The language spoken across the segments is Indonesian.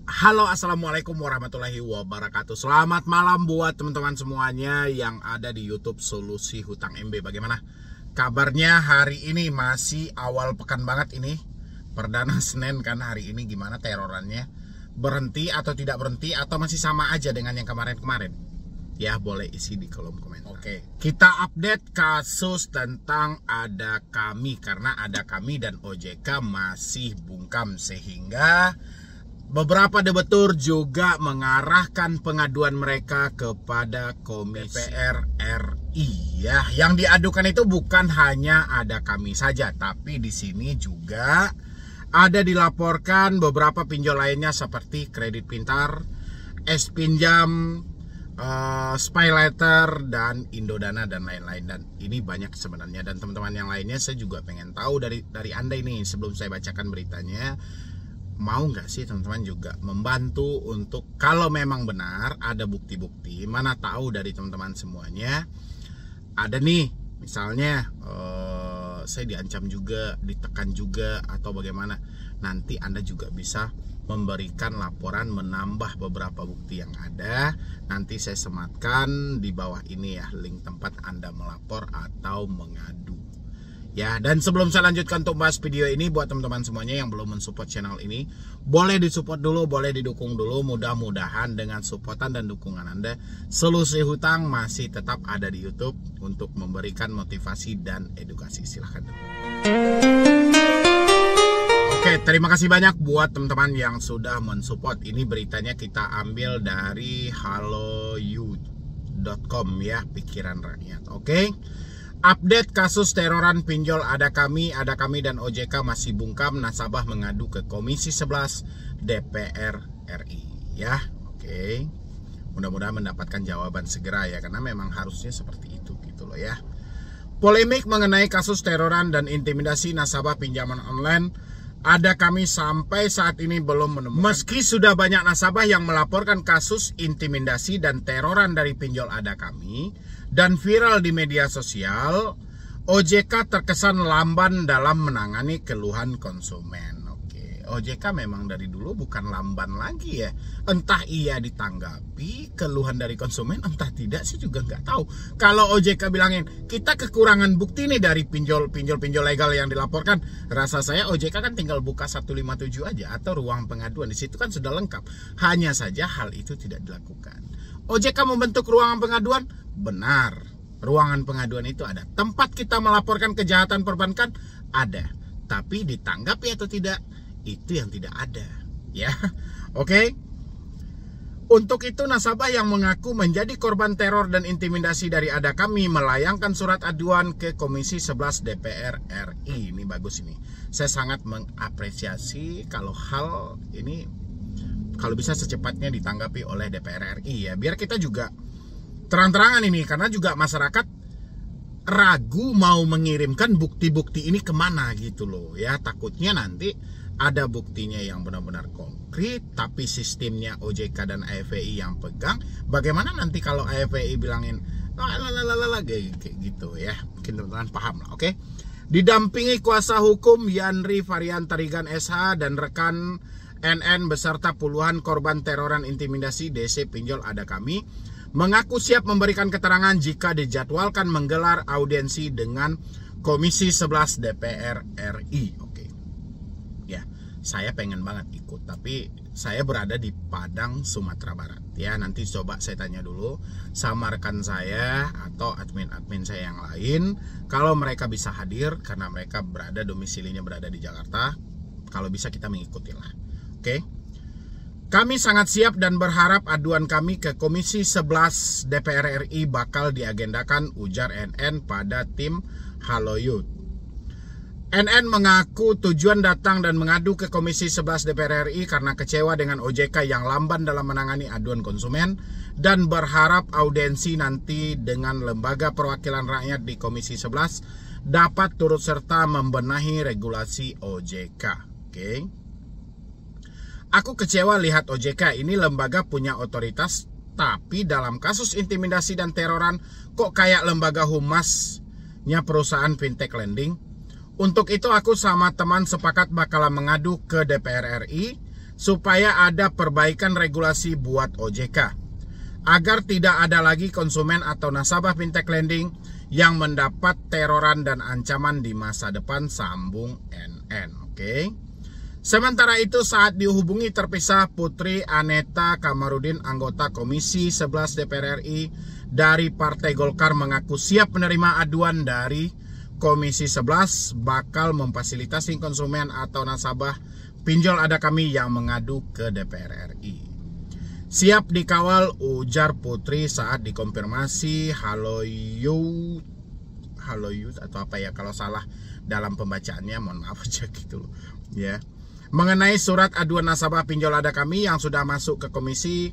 Halo, assalamualaikum warahmatullahi wabarakatuh. Selamat malam buat teman-teman semuanya yang ada di YouTube Solusi Hutang MB. Bagaimana kabarnya hari ini? Masih awal pekan banget ini, perdana Senin kan hari ini. Gimana terorannya? Berhenti atau tidak berhenti, atau masih sama aja dengan yang kemarin-kemarin? Ya, boleh isi di kolom komentar. Oke, kita update kasus tentang Ada Kami, karena Ada Kami dan OJK masih bungkam, sehingga beberapa debitur juga mengarahkan pengaduan mereka kepada Komisi DPR RI. Ya, yang diadukan itu bukan hanya Ada Kami saja, tapi di sini juga ada dilaporkan beberapa pinjol lainnya seperti Kredit Pintar, Es Pinjam, Spy Letter, dan Indodana, dan lain-lain. Dan ini banyak sebenarnya, dan teman-teman yang lainnya saya juga pengen tahu dari Anda ini. Sebelum saya bacakan beritanya, mau nggak sih teman-teman juga membantu untuk kalau memang benar ada bukti-bukti, mana tahu dari teman-teman semuanya ada nih misalnya saya diancam juga, ditekan juga, atau bagaimana, nanti Anda juga bisa memberikan laporan, menambah beberapa bukti yang ada. Nanti saya sematkan di bawah ini ya, link tempat Anda melapor atau mengadu. Ya, dan sebelum saya lanjutkan untuk bahas video ini, buat teman-teman semuanya yang belum mensupport channel ini, boleh disupport dulu, boleh didukung dulu. Mudah-mudahan dengan supportan dan dukungan Anda, Solusi Hutang masih tetap ada di YouTube untuk memberikan motivasi dan edukasi. Silahkan. Oke, terima kasih banyak buat teman-teman yang sudah mensupport. Ini beritanya kita ambil dari haloyou.com ya, pikiran rakyat. Oke. Update kasus teroran pinjol Ada Kami dan OJK masih bungkam, nasabah mengadu ke Komisi 11 DPR RI ya. Oke. Mudah-mudahan mendapatkan jawaban segera ya, karena memang harusnya seperti itu gitu loh ya. Polemik mengenai kasus teroran dan intimidasi nasabah pinjaman online Ada Kami sampai saat ini belum menemukan. Meski sudah banyak nasabah yang melaporkan kasus intimidasi dan teroran dari pinjol Ada Kami dan viral di media sosial, OJK terkesan lamban dalam menangani keluhan konsumen. Oke, OJK memang dari dulu bukan lamban lagi ya. Entah iya ditanggapi keluhan dari konsumen, entah tidak, sih juga nggak tahu. Kalau OJK bilangin kita kekurangan bukti nih dari pinjol legal yang dilaporkan, rasa saya OJK kan tinggal buka 157 aja atau ruang pengaduan, di situ kan sudah lengkap. Hanya saja hal itu tidak dilakukan. OJK membentuk ruangan pengaduan, benar. Ruangan pengaduan itu ada. Tempat kita melaporkan kejahatan perbankan ada. Tapi ditanggapi atau tidak, itu yang tidak ada. Ya, oke. Untuk itu nasabah yang mengaku menjadi korban teror dan intimidasi dari Ada Kami melayangkan surat aduan ke Komisi 11 DPR RI. Ini bagus ini. Saya sangat mengapresiasi kalau hal ini kalau bisa secepatnya ditanggapi oleh DPR RI ya, biar kita juga terang-terangan ini, karena juga masyarakat ragu mau mengirimkan bukti-bukti ini kemana gitu loh ya. Takutnya nanti ada buktinya yang benar-benar konkret, tapi sistemnya OJK dan AFPI yang pegang. Bagaimana nanti kalau AFPI bilangin kayak gitu ya. Mungkin teman-teman paham lah, oke. Didampingi kuasa hukum Yandri Varian Tarigan SH dan rekan NN beserta puluhan korban teroran intimidasi DC pinjol Ada Kami mengaku siap memberikan keterangan jika dijadwalkan menggelar audiensi dengan Komisi 11 DPR RI. Oke. Ya, saya pengen banget ikut, tapi saya berada di Padang, Sumatera Barat. Ya, nanti coba saya tanya dulu sama rekan saya atau admin-admin saya yang lain kalau mereka bisa hadir, karena mereka domisilinya berada di Jakarta. Kalau bisa kita mengikutilah. Oke. Kami sangat siap dan berharap aduan kami ke Komisi 11 DPR RI bakal diagendakan, ujar NN pada tim Haloyou. NN mengaku tujuan datang dan mengadu ke Komisi 11 DPR RI karena kecewa dengan OJK yang lamban dalam menangani aduan konsumen dan berharap audiensi nanti dengan Lembaga Perwakilan Rakyat di Komisi 11 dapat turut serta membenahi regulasi OJK. Oke. Aku kecewa lihat OJK ini lembaga punya otoritas, tapi dalam kasus intimidasi dan teroran kok kayak lembaga humasnya perusahaan fintech lending. Untuk itu aku sama teman sepakat bakalan mengadu ke DPR RI supaya ada perbaikan regulasi buat OJK, agar tidak ada lagi konsumen atau nasabah fintech lending yang mendapat teroran dan ancaman di masa depan, sambung NN. Oke. Sementara itu, saat dihubungi terpisah, Putri Aneta Kamarudin, anggota Komisi 11 DPR RI dari Partai Golkar, mengaku siap menerima aduan dari Komisi 11 bakal memfasilitasi konsumen atau nasabah pinjol ada kami yang mengadu ke DPR RI. Siap dikawal, ujar Putri saat dikonfirmasi haloyut atau apa ya kalau salah dalam pembacaannya, mohon maaf aja gitu ya. Mengenai surat aduan nasabah pinjol ada kami yang sudah masuk ke Komisi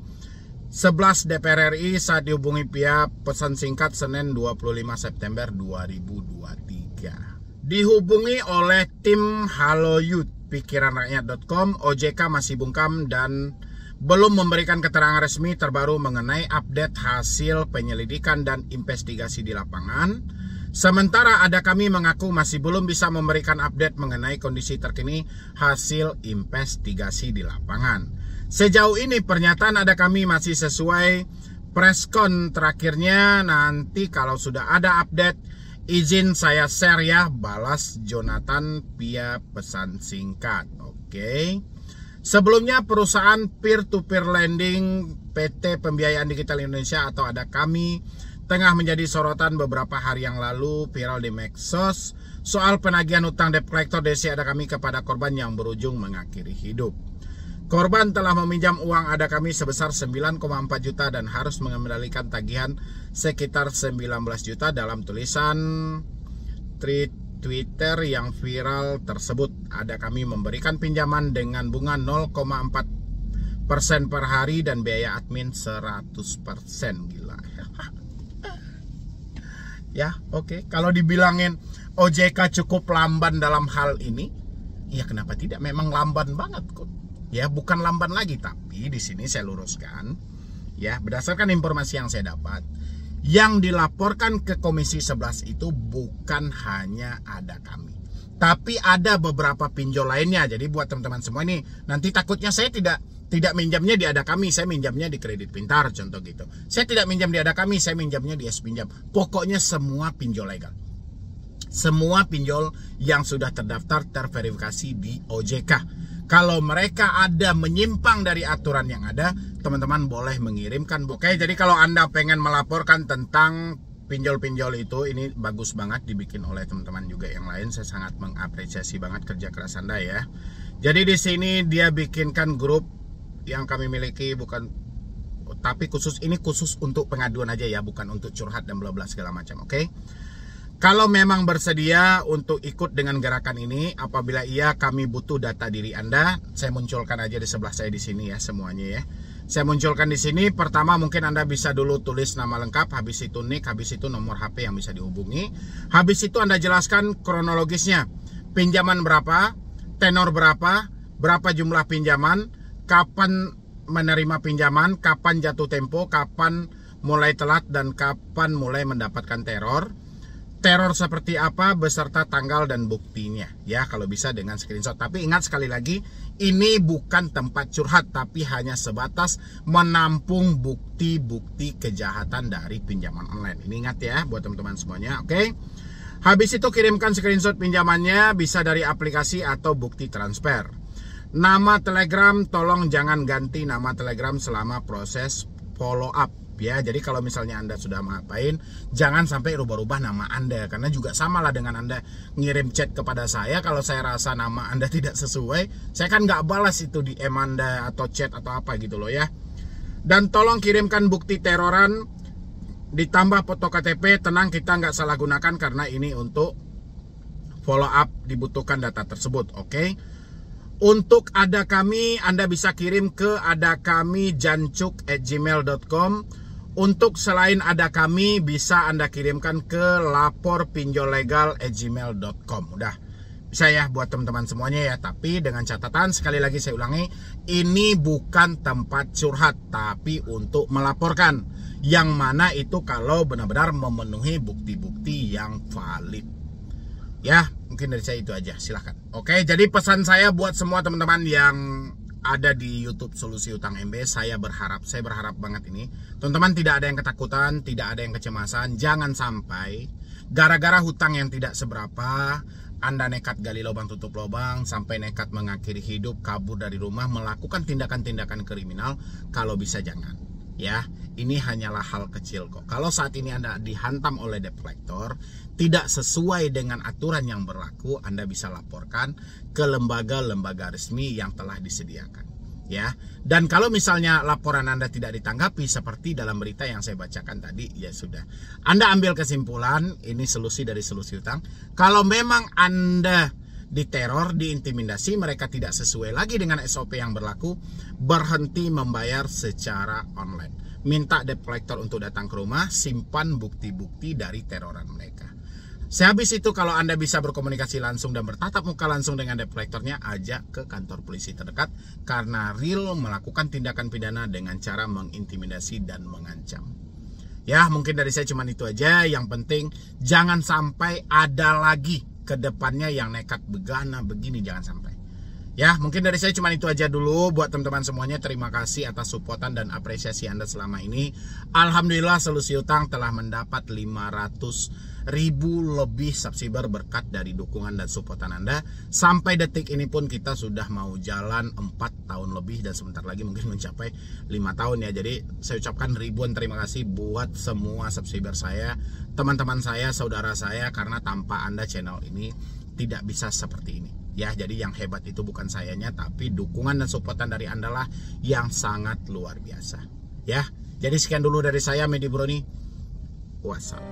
11 DPR RI saat dihubungi via pesan singkat Senin 25 September 2023. Dihubungi oleh tim haloyut pikiranrakyat.com, OJK masih bungkam dan belum memberikan keterangan resmi terbaru mengenai update hasil penyelidikan dan investigasi di lapangan. Sementara ada kami mengaku masih belum bisa memberikan update mengenai kondisi terkini hasil investigasi di lapangan. Sejauh ini pernyataan ada kami masih sesuai preskon terakhirnya. Nanti kalau sudah ada update, izin saya share ya, balas Jonathan via pesan singkat. Oke. Sebelumnya perusahaan peer-to-peer lending PT Pembiayaan Digital Indonesia atau ada kami tengah menjadi sorotan beberapa hari yang lalu, viral di medsos soal penagihan utang debt collector DC ada kami kepada korban yang berujung mengakhiri hidup. Korban telah meminjam uang ada kami sebesar 9,4 juta dan harus mengembalikan tagihan sekitar 19 juta dalam tulisan Twitter yang viral tersebut. Ada kami memberikan pinjaman dengan bunga 0,4% per hari dan biaya admin 100%. Gila. Ya, oke. Kalau dibilangin OJK cukup lamban dalam hal ini, ya kenapa tidak? Memang lamban banget kok. Ya, bukan lamban lagi, tapi di sini saya luruskan, ya, berdasarkan informasi yang saya dapat, yang dilaporkan ke Komisi 11 itu bukan hanya ada kami, tapi ada beberapa pinjol lainnya. Jadi buat teman-teman semua ini, nanti takutnya saya tidak minjamnya di ada kami, saya minjamnya di Kredit Pintar, contoh gitu. Saya tidak minjam di ada kami, saya minjamnya di S-Pinjam. Pokoknya semua pinjol legal. Semua pinjol yang sudah terdaftar terverifikasi di OJK. Kalau mereka ada menyimpang dari aturan yang ada, teman-teman boleh mengirimkan. Oke, jadi kalau Anda pengen melaporkan tentang pinjol-pinjol itu, ini bagus banget dibikin oleh teman-teman juga yang lain. Saya sangat mengapresiasi banget kerja keras Anda ya. Jadi di sini dia bikinkan grup yang kami miliki, bukan, tapi ini khusus untuk pengaduan aja ya, bukan untuk curhat dan bla bla segala macam. Oke. Kalau memang bersedia untuk ikut dengan gerakan ini, apabila iya kami butuh data diri Anda, saya munculkan aja di sebelah saya di sini ya semuanya ya. Saya munculkan di sini. Pertama mungkin Anda bisa dulu tulis nama lengkap, habis itu nick, habis itu nomor HP yang bisa dihubungi. Habis itu Anda jelaskan kronologisnya. Pinjaman berapa, tenor berapa, berapa jumlah pinjaman, kapan menerima pinjaman, kapan jatuh tempo, kapan mulai telat, dan kapan mulai mendapatkan teror. Teror seperti apa beserta tanggal dan buktinya ya, kalau bisa dengan screenshot. Tapi ingat sekali lagi, ini bukan tempat curhat, tapi hanya sebatas menampung bukti-bukti kejahatan dari pinjaman online. Ini ingat ya buat teman-teman semuanya. Oke. Habis itu kirimkan screenshot pinjamannya, bisa dari aplikasi atau bukti transfer. Nama Telegram tolong jangan ganti nama Telegram selama proses follow up ya. Jadi kalau misalnya Anda sudah ngapain, jangan sampai rubah-rubah nama Anda, karena juga sama lah dengan Anda ngirim chat kepada saya. Kalau saya rasa nama Anda tidak sesuai, saya kan nggak balas itu DM Anda atau chat atau apa gitu loh ya. Dan tolong kirimkan bukti teroran ditambah foto KTP. Tenang, kita nggak salah gunakan karena ini untuk follow up, dibutuhkan data tersebut. Oke. Untuk ada kami, Anda bisa kirim ke adakami.jancuk@gmail.com. Untuk selain ada kami, bisa Anda kirimkan ke laporpinjollegal@gmail.com. Udah bisa ya buat teman-teman semuanya ya. Tapi dengan catatan, sekali lagi saya ulangi, ini bukan tempat curhat, tapi untuk melaporkan. Yang mana itu kalau benar-benar memenuhi bukti-bukti yang valid. Ya, mungkin dari saya itu aja, silahkan. Oke, jadi pesan saya buat semua teman-teman yang ada di YouTube Solusi Utang MB. Saya berharap banget ini teman-teman tidak ada yang ketakutan, tidak ada yang kecemasan. Jangan sampai gara-gara hutang yang tidak seberapa Anda nekat gali lubang tutup lubang, sampai nekat mengakhiri hidup, kabur dari rumah, melakukan tindakan-tindakan kriminal. Kalau bisa jangan. Ya, ini hanyalah hal kecil kok. Kalau saat ini Anda dihantam oleh debt collector, tidak sesuai dengan aturan yang berlaku, Anda bisa laporkan ke lembaga-lembaga resmi yang telah disediakan. Ya, dan kalau misalnya laporan Anda tidak ditanggapi seperti dalam berita yang saya bacakan tadi, ya sudah. Anda ambil kesimpulan, ini solusi dari Solusi Utang. Kalau memang Anda diteror, diintimidasi, mereka tidak sesuai lagi dengan SOP yang berlaku, berhenti membayar secara online. Minta debt collector untuk datang ke rumah, simpan bukti-bukti dari teroran mereka. Sehabis itu kalau Anda bisa berkomunikasi langsung dan bertatap muka langsung dengan debt collectornya, ajak ke kantor polisi terdekat karena real melakukan tindakan pidana dengan cara mengintimidasi dan mengancam. Ya, mungkin dari saya cuma itu aja. Yang penting jangan sampai ada lagi ke depannya yang nekat begana begini, jangan sampai. Ya, mungkin dari saya cuma itu aja dulu. Buat teman-teman semuanya, terima kasih atas supportan dan apresiasi Anda selama ini. Alhamdulillah Solusi Utang telah mendapat 500.000 lebih subscriber berkat dari dukungan dan supportan Anda. Sampai detik ini pun kita sudah mau jalan 4 tahun lebih dan sebentar lagi mungkin mencapai 5 tahun ya. Jadi saya ucapkan ribuan terima kasih buat semua subscriber saya, teman-teman saya, saudara saya, karena tanpa Anda channel ini tidak bisa seperti ini. Ya, jadi yang hebat itu bukan sayanya, tapi dukungan dan supportan dari Anda lah yang sangat luar biasa. Ya, jadi sekian dulu dari saya, Medi Broni. Wassalam.